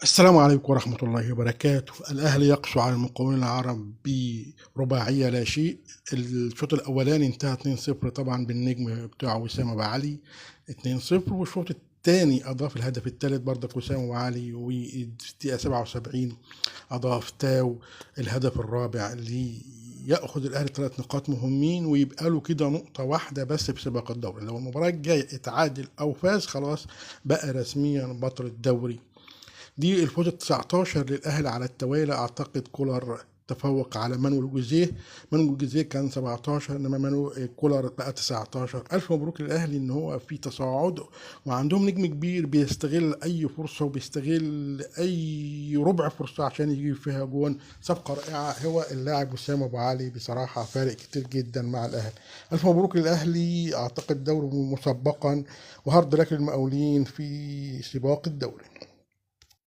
السلام عليكم ورحمة الله وبركاته. الأهلي يقسو على المقاولين العرب برباعية لا شيء. الشوط الأولاني انتهى 2-0 طبعا بالنجم بتاع وسام أبو علي 2-0، والشوط الثاني أضاف الهدف الثالث برضه وسام أبو علي، وفي الدقيقة 77 أضاف تاو الهدف الرابع اللي ياخذ الاهلي 3 نقاط مهمين، ويبقى له كده نقطه واحده بس في سباق الدوري. لو المباراه الجايه اتعادل او فاز خلاص بقى رسميا بطل الدوري. دي الفوز ال 19 للأهلي على التوالي. أعتقد كولر تفوق على مانويل جوزيه. مانويل جوزيه كان 17، انما مانويل كولر بقى 19. الف مبروك للاهلي ان هو في تصاعد، وعندهم نجم كبير بيستغل اي فرصه وبيستغل اي ربع فرصه عشان يجيب فيها جون. صفقه رائعه هو اللاعب وسام ابو علي، بصراحه فارق كتير جدا مع الاهلي. الف مبروك للاهلي، اعتقد دوري مسبقا، وهارد لك للمقاولين في سباق الدوري.